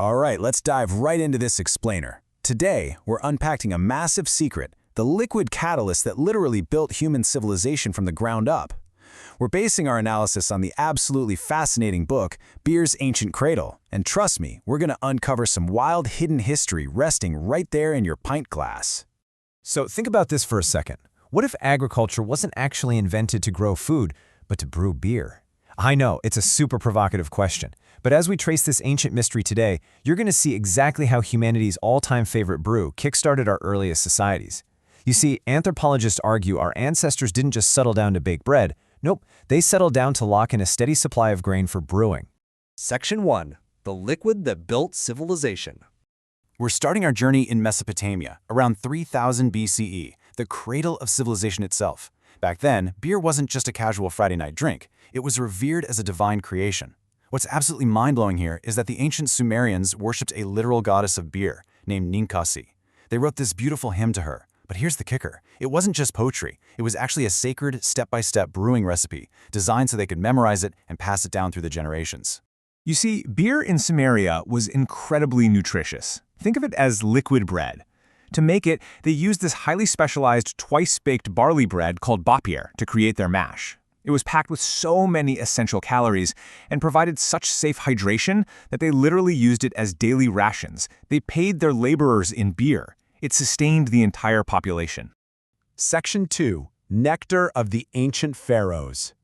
All right, let's dive right into this explainer. Today, we're unpacking a massive secret, the liquid catalyst that literally built human civilization from the ground up. We're basing our analysis on the absolutely fascinating book, Beer's Ancient Cradle, and trust me, we're going to uncover some wild hidden history resting right there in your pint glass. So think about this for a second. What if agriculture wasn't actually invented to grow food, but to brew beer? I know, it's a super provocative question, but as we trace this ancient mystery today, you're going to see exactly how humanity's all-time favorite brew kickstarted our earliest societies. You see, anthropologists argue our ancestors didn't just settle down to bake bread. Nope, they settled down to lock in a steady supply of grain for brewing. Section 1. The liquid that built civilization. We're starting our journey in Mesopotamia, around 3000 BCE, the cradle of civilization itself. Back then, beer wasn't just a casual Friday night drink. It was revered as a divine creation. What's absolutely mind-blowing here is that the ancient Sumerians worshipped a literal goddess of beer named Ninkasi. They wrote this beautiful hymn to her. But here's the kicker. It wasn't just poetry. It was actually a sacred, step-by-step brewing recipe, designed so they could memorize it and pass it down through the generations. You see, beer in Sumeria was incredibly nutritious. Think of it as liquid bread. To make it, they used this highly specialized twice-baked barley bread called bapir to create their mash. It was packed with so many essential calories and provided such safe hydration that they literally used it as daily rations. They paid their laborers in beer. It sustained the entire population. Section 2. Nectar of the Ancient Pharaohs.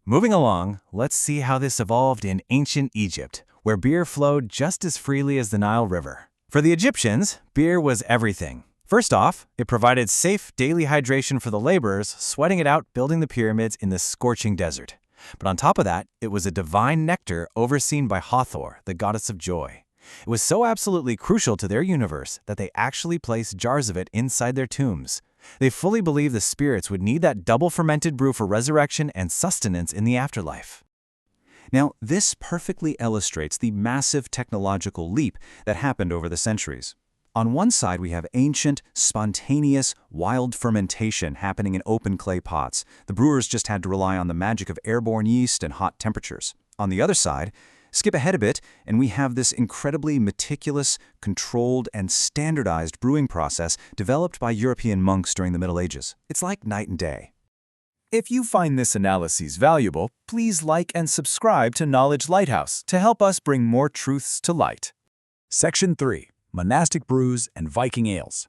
Moving along, let's see how this evolved in ancient Egypt, where beer flowed just as freely as the Nile River. For the Egyptians, beer was everything. First off, it provided safe daily hydration for the laborers, sweating it out building the pyramids in the scorching desert. But on top of that, it was a divine nectar overseen by Hathor, the goddess of joy. It was so absolutely crucial to their universe that they actually placed jars of it inside their tombs. They fully believed the spirits would need that double fermented brew for resurrection and sustenance in the afterlife. Now, this perfectly illustrates the massive technological leap that happened over the centuries. On one side, we have ancient, spontaneous, wild fermentation happening in open clay pots. The brewers just had to rely on the magic of airborne yeast and hot temperatures. On the other side, skip ahead a bit, and we have this incredibly meticulous, controlled, and standardized brewing process developed by European monks during the Middle Ages. It's like night and day. If you find this analysis valuable, please like and subscribe to Knowledge Lighthouse to help us bring more truths to light. Section 3. Monastic Brews and Viking Ales.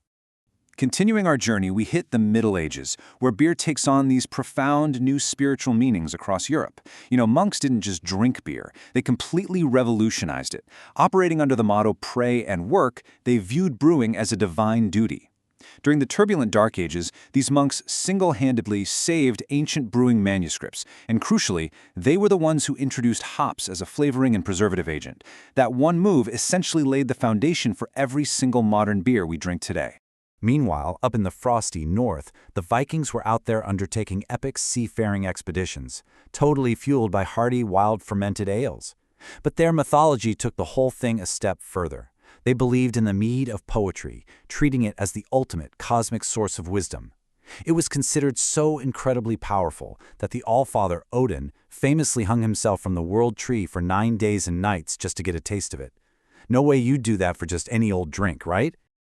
Continuing our journey, we hit the Middle Ages, where beer takes on these profound new spiritual meanings across Europe. Monks didn't just drink beer, they completely revolutionized it. Operating under the motto pray and work, they viewed brewing as a divine duty. During the turbulent Dark Ages, these monks single-handedly saved ancient brewing manuscripts, and crucially, they were the ones who introduced hops as a flavoring and preservative agent. That one move essentially laid the foundation for every single modern beer we drink today. Meanwhile, up in the frosty north, the Vikings were out there undertaking epic seafaring expeditions, totally fueled by hearty, wild fermented ales. But their mythology took the whole thing a step further. They believed in the mead of poetry, treating it as the ultimate cosmic source of wisdom. It was considered so incredibly powerful that the Allfather Odin famously hung himself from the world tree for 9 days and nights just to get a taste of it. No way you'd do that for just any old drink, right?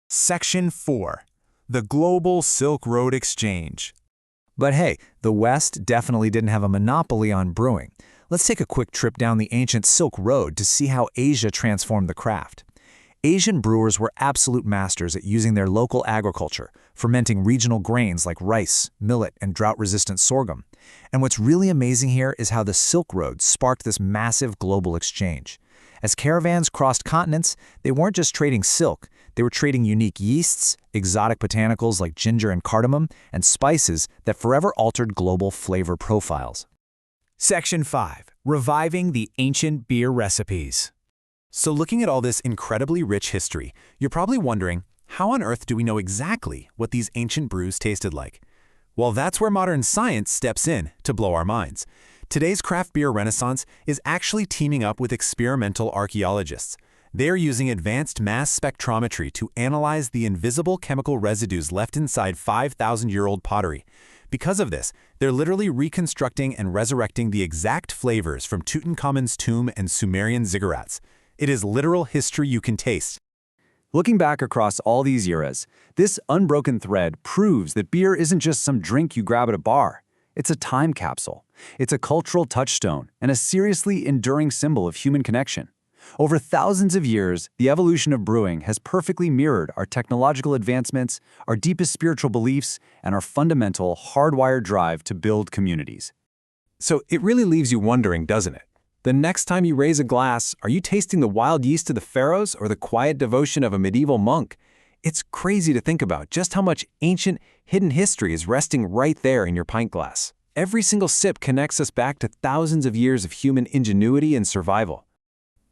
Section 4. The Global Silk Road Exchange. But hey, the West definitely didn't have a monopoly on brewing. Let's take a quick trip down the ancient Silk Road to see how Asia transformed the craft. Asian brewers were absolute masters at using their local agriculture, fermenting regional grains like rice, millet, and drought-resistant sorghum. And what's really amazing here is how the Silk Road sparked this massive global exchange. As caravans crossed continents, they weren't just trading silk, they were trading unique yeasts, exotic botanicals like ginger and cardamom, and spices that forever altered global flavor profiles. Section 5. Reviving the Ancient Beer Recipes. So looking at all this incredibly rich history, you're probably wondering, how on earth do we know exactly what these ancient brews tasted like? Well, that's where modern science steps in to blow our minds. Today's craft beer renaissance is actually teaming up with experimental archaeologists. They're using advanced mass spectrometry to analyze the invisible chemical residues left inside 5,000-year-old pottery. Because of this, they're literally reconstructing and resurrecting the exact flavors from Tutankhamun's tomb and Sumerian ziggurats. It is literal history you can taste. Looking back across all these eras, this unbroken thread proves that beer isn't just some drink you grab at a bar. It's a time capsule. It's a cultural touchstone and a seriously enduring symbol of human connection. Over thousands of years, the evolution of brewing has perfectly mirrored our technological advancements, our deepest spiritual beliefs, and our fundamental, hardwired drive to build communities. So it really leaves you wondering, doesn't it? The next time you raise a glass, are you tasting the wild yeast of the pharaohs or the quiet devotion of a medieval monk? It's crazy to think about just how much ancient, hidden history is resting right there in your pint glass. Every single sip connects us back to thousands of years of human ingenuity and survival.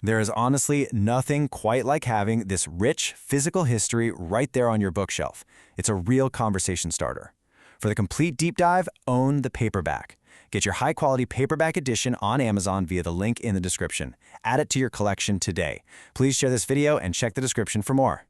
There is honestly nothing quite like having this rich, physical history right there on your bookshelf. It's a real conversation starter. For the complete deep dive, own the paperback. Get your high-quality paperback edition on Amazon via the link in the description. Add it to your collection today. Please share this video and check the description for more.